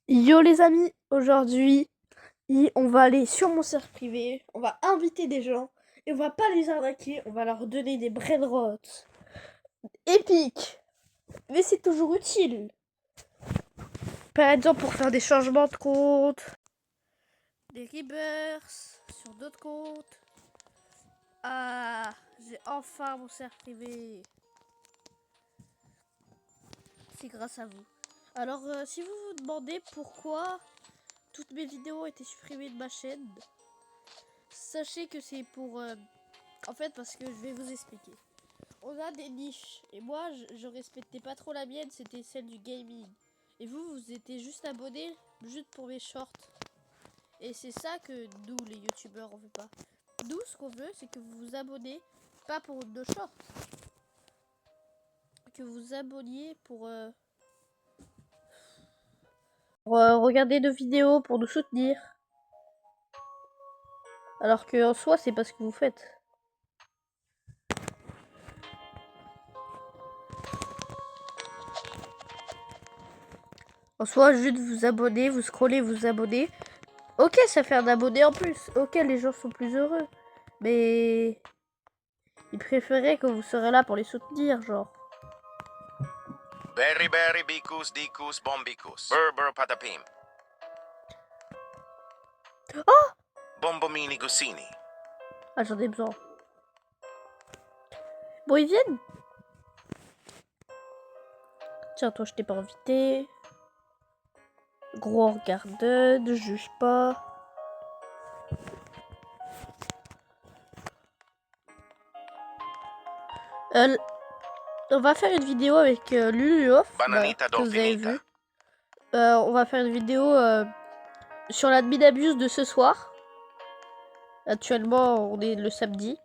Yo les amis, aujourd'hui, on va aller sur mon serveur privé, on va inviter des gens, et on va pas les arnaquer, on va leur donner des brainrots épiques, mais c'est toujours utile. Par exemple pour faire des changements de compte, des rebirths sur d'autres comptes. Ah, j'ai enfin mon serveur privé. C'est grâce à vous. Alors si vous vous demandez pourquoi toutes mes vidéos ont été supprimées de ma chaîne, sachez que c'est pour... en fait, parce que je vais vous expliquer. On a des niches. Et moi, je respectais pas trop la mienne, c'était celle du gaming. Et vous étiez juste abonnés, juste pour mes shorts. Et c'est ça que nous, les youtubeurs, on veut pas. Nous, ce qu'on veut, c'est que vous vous abonnez, pas pour nos shorts. Que vous vous abonniez pour regarder nos vidéos, pour nous soutenir. Alors que en soi, c'est pas ce que vous faites. En soi, juste vous abonner, vous scrollez, vous abonner. Ok, ça fait un abonné en plus. Ok, les gens sont plus heureux. Mais ils préféraient que vous serez là pour les soutenir, genre. Berry berry bicus dicus bombicus. Burr patapim. Oh! Bombomini gussini. Ah, j'en ai besoin. Bon, ils viennent. Tiens, toi, je t'ai pas invité. Gros regarde, ne juge pas. On va faire une vidéo avec Luluoff, Bananita que vous avez dolfinita. vu. On va faire une vidéo sur l'admin abuse de ce soir. Actuellement, on est le samedi.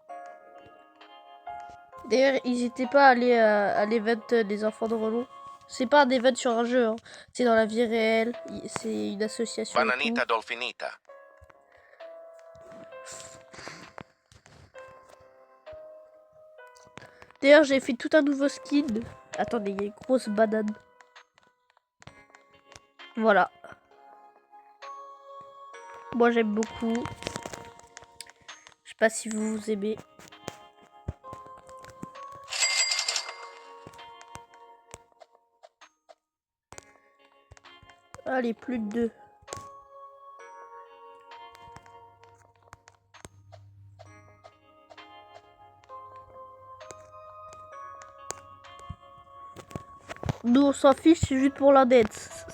D'ailleurs, n'hésitez pas à aller à l'event des enfants de Relon. C'est pas un event sur un jeu, hein. C'est dans la vie réelle. C'est une association. Bananita dolfinita. D'ailleurs, j'ai fait tout un nouveau skin. Attendez, il y a une grosse banane. Voilà. Moi, j'aime beaucoup. Je sais pas si vous aimez. Allez, plus de 2. Nous, on s'en fiche, c'est juste pour l'index.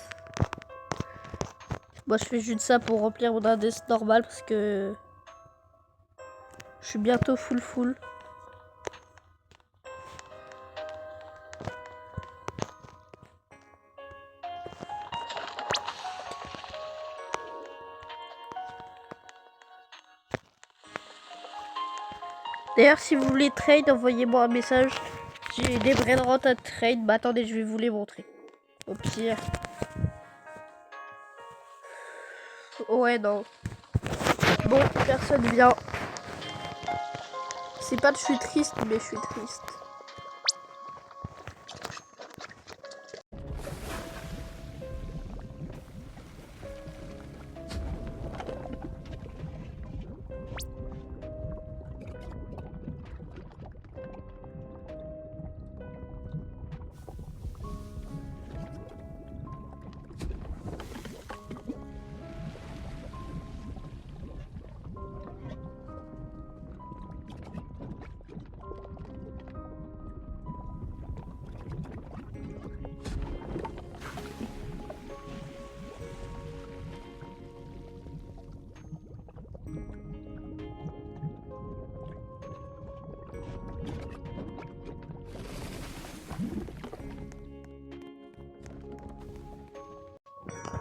Moi, je fais juste ça pour remplir mon index normal parce que je suis bientôt full. D'ailleurs, si vous voulez trade, envoyez-moi un message. J'ai des brainrots à trade. Bah attendez, je vais vous les montrer. Au pire. Ouais, non. Bon, personne vient. C'est pas que je suis triste, mais je suis triste.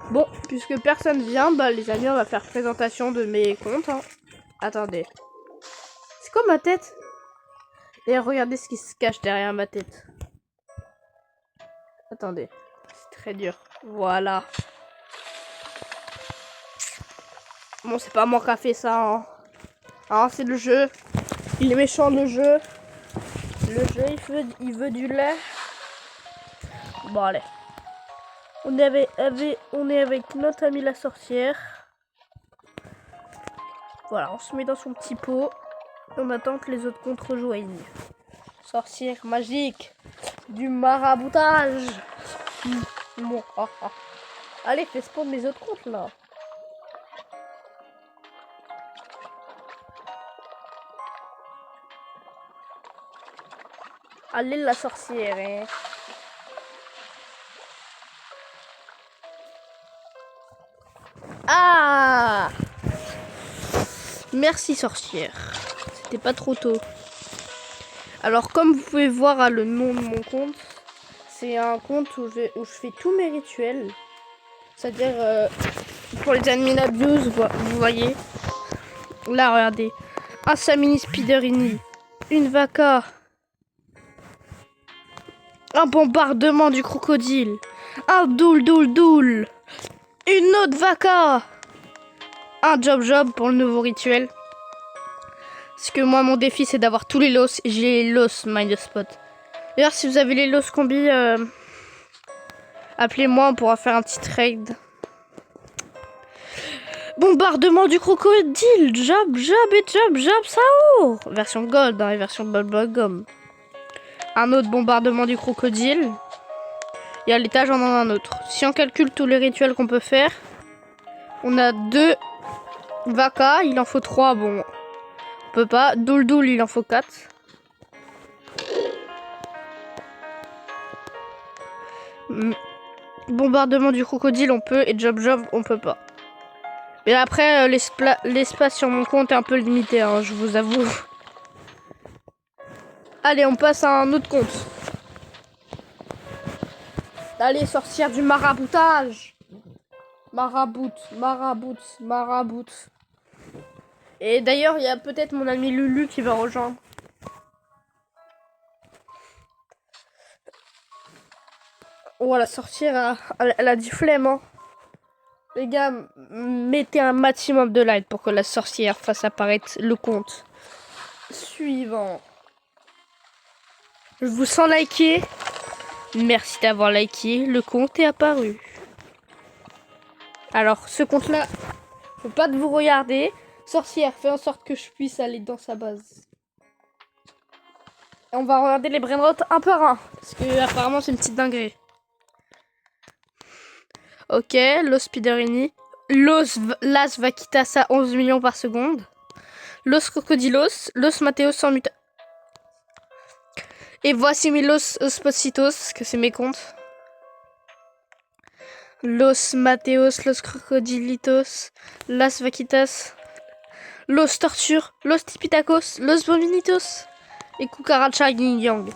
Bon, puisque personne vient, bah les amis, on va faire présentation de mes comptes. Hein. Attendez. C'est quoi ma tête? Et regardez ce qui se cache derrière ma tête. Attendez. C'est très dur. Voilà. Bon, c'est pas moi qui a fait ça. Hein. Ah, c'est le jeu. Il est méchant, le jeu. Le jeu, il veut du lait. Bon, allez. On est avec notre amie la sorcière. Voilà, on se met dans son petit pot. On attend que les autres comptes rejoignent. Sorcière magique du maraboutage. Allez, fais spawn mes autres comptes là. Allez la sorcière, hein. Ah! Merci sorcière. C'était pas trop tôt. Alors comme vous pouvez voir à le nom de mon compte, c'est un compte où je fais tous mes rituels. C'est-à-dire pour les admin abuse, vous voyez. Là regardez. Un Samini Spiderini. Une vaca. Un bombardement du crocodile. Un doul. Une autre vaca. Un job pour le nouveau rituel. Parce que moi, mon défi, c'est d'avoir tous les loss. Et j'ai les loss Mindspot. D'ailleurs, si vous avez les loss combi, appelez-moi, on pourra faire un petit trade. Bombardement du crocodile. Job, Sao. Version gold, hein, et version bubblegum. Un autre bombardement du crocodile. Et à l'étage, on en a un autre. Si on calcule tous les rituels qu'on peut faire, on a 2 vacas. Il en faut 3. Bon, on peut pas. Doul, il en faut 4. Bombardement du crocodile, on peut. Et job, on peut pas. Mais après, l'espace sur mon compte est un peu limité, hein, je vous avoue. Allez, on passe à un autre compte. Allez, sorcière du maraboutage. Marabout. Et d'ailleurs, il y a peut-être mon ami Lulu qui va rejoindre. Oh, la sorcière, elle a du flemme, hein. Les gars, mettez un maximum de likes pour que la sorcière fasse apparaître le compte suivant. Je vous sens liker. Merci d'avoir liké. Le compte est apparu. Alors, ce compte-là, faut pas de vous regarder. Sorcière, fais en sorte que je puisse aller dans sa base. Et on va regarder les brainrots un par un. Parce que apparemment, c'est une petite dinguerie. Ok, Los Spiderini. Las Vaquitas à 11 millions par seconde. Los Crocodilos. Los Mateos sans muta. Et voici mes Los Ospositos, que c'est mes comptes. Los Mateos, Los Crocodilitos, Las Vaquitas, Los Tortures, Los Tipitacos, Los Bovinitos et Cucaracha Yin Yang.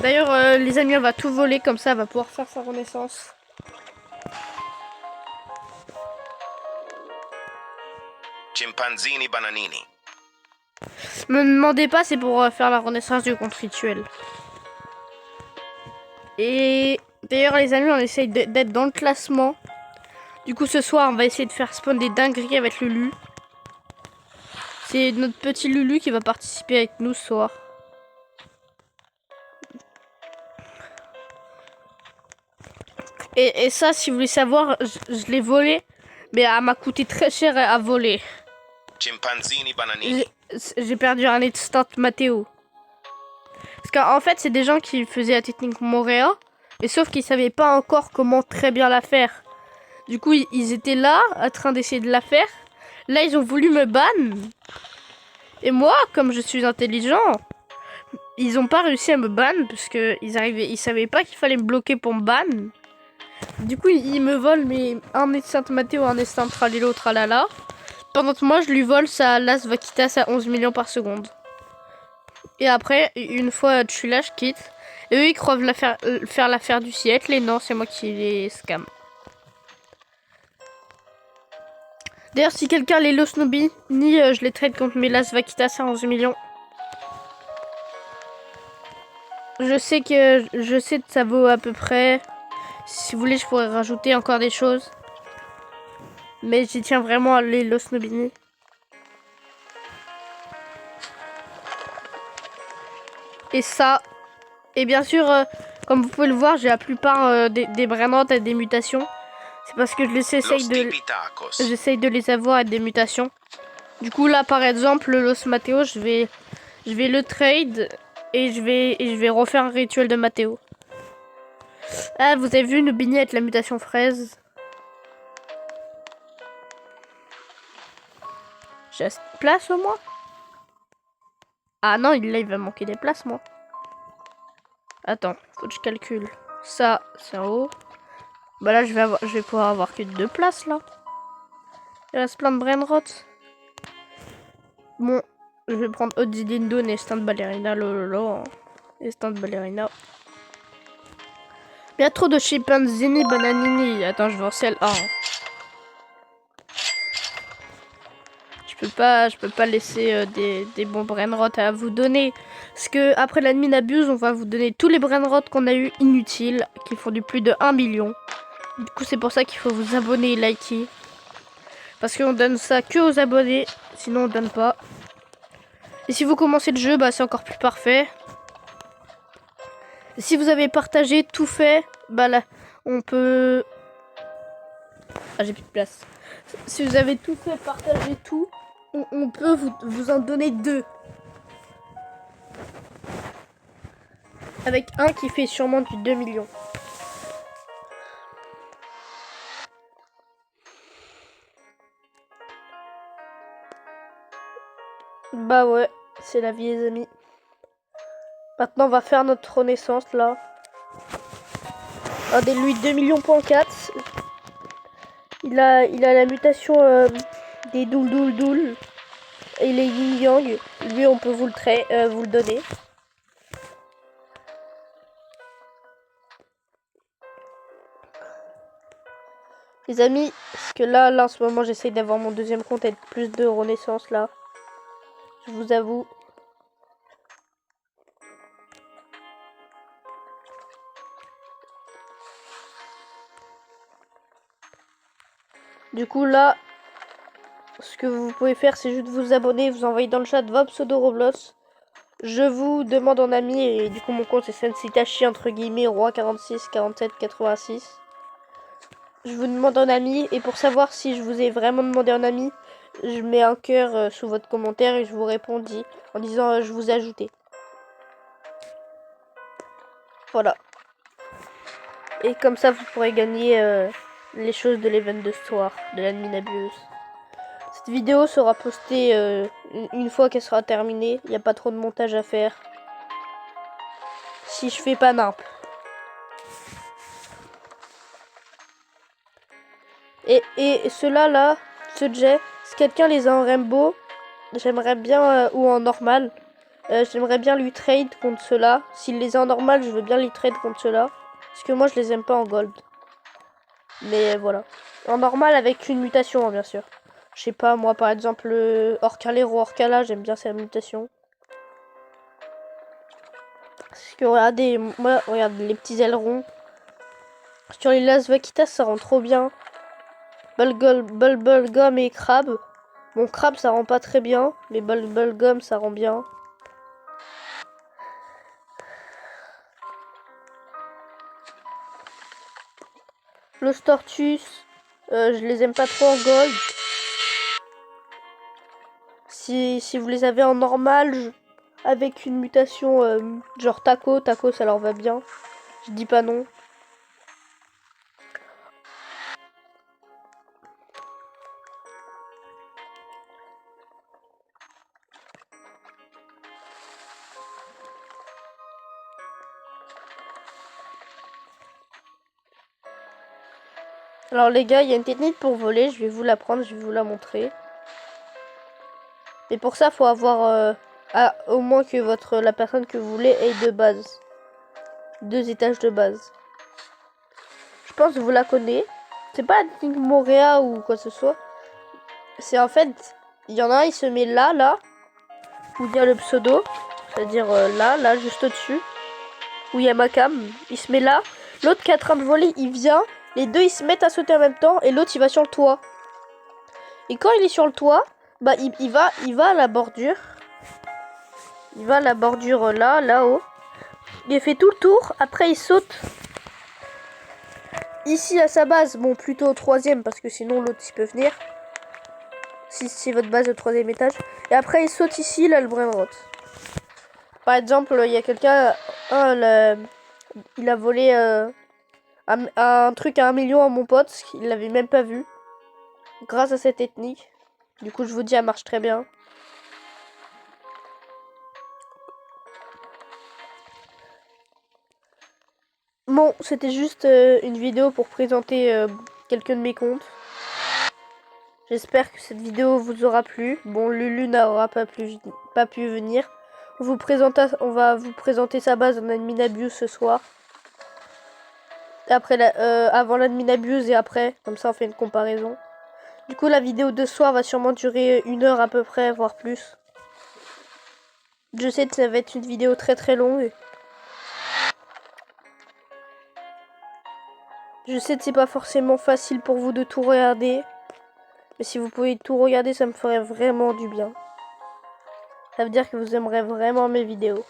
D'ailleurs, les amis, on va tout voler, comme ça, elle va pouvoir faire sa renaissance. Chimpanzini Bananini. Me demandez pas, c'est pour faire la renaissance du compte rituel. Et d'ailleurs, les amis, on essaye d'être dans le classement. Du coup, ce soir, on va essayer de faire spawn des dingueries avec Lulu. C'est notre petit Lulu qui va participer avec nous ce soir. Et ça, si vous voulez savoir, je l'ai volé. Mais elle m'a coûté très cher à voler. Chimpanzini Bananini. J'ai perdu un instant Matteo. Parce qu'en fait, c'est des gens qui faisaient la technique Morea. Mais sauf qu'ils savaient pas encore comment très bien la faire. Du coup, ils étaient là, en train d'essayer de la faire. Là, ils ont voulu me ban. Et moi, comme je suis intelligent, ils ont pas réussi à me ban. Parce que ils savaient pas qu'il fallait me bloquer pour me ban. Du coup, ils me volent un instant Matteo, un instant Tralelo, tralala. Pendant que moi, je lui vole sa Las Vaquitas à 11 millions par seconde. Et après, une fois je suis là, je quitte. Et eux, ils croient faire l'affaire du siècle. Et non, c'est moi qui les scam. D'ailleurs, si quelqu'un les Los Nobini, je les trade contre mes Las Vaquitas à 11 millions. Je sais que ça vaut à peu près. Si vous voulez, je pourrais rajouter encore des choses. Mais j'y tiens vraiment à les Los Nobini. Et ça. Et bien sûr, Comme vous pouvez le voir, j'ai la plupart des brainrots et des mutations. C'est parce que Los tipitacos. j'essaye de les avoir avec des mutations. Du coup là par exemple Los Mateo, je vais le trade et je vais refaire un rituel de Mateo. Ah, vous avez vu une bignette, la mutation fraise. J'ai assez de place au moins. Ah non, là il va manquer des places moi. Attends, faut que je calcule. Ça, c'est en haut. Bah là je vais pouvoir avoir que 2 places là. Il reste plein de brainrots. Bon, je vais prendre Odidindo et Stand Ballerina, lololo. Et Stand Ballerina. Il y a trop de chimpanzini bananini. Attends, je vais en ciel 1. Je peux pas laisser des bons brainrots à vous donner. Parce que après l'admin abuse, on va vous donner tous les brainrots qu'on a eu inutiles, qui font du plus de 1 million. Du coup, c'est pour ça qu'il faut vous abonner et liker. Parce qu'on donne ça que aux abonnés, sinon on donne pas. Et si vous commencez le jeu, bah c'est encore plus parfait. Et si vous avez partagé, tout fait, bah là, on peut... Ah, j'ai plus de place. Si vous avez tout fait, partagé tout, on peut vous en donner 2. Avec un qui fait sûrement du 2 millions. Bah ouais, c'est la vie les amis. Maintenant on va faire notre renaissance là. Regardez-lui 2 millions.4. Il a la mutation des doul. Et les yin yang. Lui on peut vous le donner. Les amis, parce que là en ce moment j'essaye d'avoir mon deuxième compte avec plus de renaissance là. Je vous avoue. Du coup là, ce que vous pouvez faire c'est juste vous abonner, vous envoyer dans le chat votre pseudo Roblox. Je vous demande en ami et du coup mon compte c'est Sensitachi entre guillemets roi 46 47 86. Je vous demande en ami et pour savoir si je vous ai vraiment demandé en ami, je mets un cœur sous votre commentaire et je vous réponds en disant je vous ai ajouté. Voilà. Et comme ça vous pourrez gagner les choses de l'event de ce soir, de l'admin abuse. Cette vidéo sera postée une fois qu'elle sera terminée. Il n'y a pas trop de montage à faire. Si je fais pas nimp. Et ceux-là, là, ce jet, si quelqu'un les a en rainbow, j'aimerais bien, ou en normal, j'aimerais bien lui trade contre ceux-là. S'il les a en normal, je veux bien lui trade contre ceux-là. Parce que moi, je les aime pas en gold. Mais voilà. En normal, avec une mutation, hein, bien sûr. Je sais pas, moi, par exemple, Orcalero Orcala, j'aime bien sa mutation. Parce que regardez, moi, regarde les petits ailerons. Sur les Las Vaquitas, ça rend trop bien. Bubblegum et crabe. Bon, crabe, ça rend pas très bien. Mais bubblegum, ça rend bien. Los Tortus, je les aime pas trop en gold. Si vous les avez en normal, avec une mutation genre taco, ça leur va bien. Je dis pas non. Alors les gars, il y a une technique pour voler, je vais vous l'apprendre, je vais vous la montrer. Mais pour ça, faut avoir au moins que la personne que vous voulez ait 2 bases. 2 étages de base. Je pense que vous la connaissez. C'est pas la technique Moréa ou quoi que ce soit. C'est en fait, il y en a un, il se met là, où il y a le pseudo. C'est-à-dire là, juste au-dessus. Où il y a ma cam. Il se met là. L'autre qui est en train de voler, il vient. Les deux, ils se mettent à sauter en même temps. Et l'autre, il va sur le toit. Et quand il est sur le toit, bah il va à la bordure. Il va à la bordure là-haut. Il fait tout le tour. Après, il saute ici à sa base. Bon, plutôt au 3e parce que sinon l'autre il peut venir. Si c'est votre base au 3e étage. Et après, il saute ici, là, le brainrot. Par exemple, il y a quelqu'un, il a volé un truc à 1 million à mon pote, il l'avait même pas vu. Grâce à cette technique. Du coup, je vous dis, elle marche très bien. Bon, c'était juste une vidéo pour présenter quelques de mes comptes. J'espère que cette vidéo vous aura plu. Bon, Lulu n'aura pas pu venir. On va vous présenter sa base en admin abuse ce soir. Après avant l'admin abuse et après, comme ça on fait une comparaison. Du coup, la vidéo de ce soir va sûrement durer 1 heure à peu près, voire plus. Je sais que ça va être une vidéo très très longue. Je sais que c'est pas forcément facile pour vous de tout regarder. Mais si vous pouvez tout regarder, ça me ferait vraiment du bien. Ça veut dire que vous aimerez vraiment mes vidéos.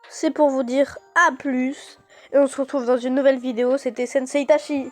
C'est pour vous dire à plus. Et on se retrouve dans une nouvelle vidéo. C'était Sensei Itachi.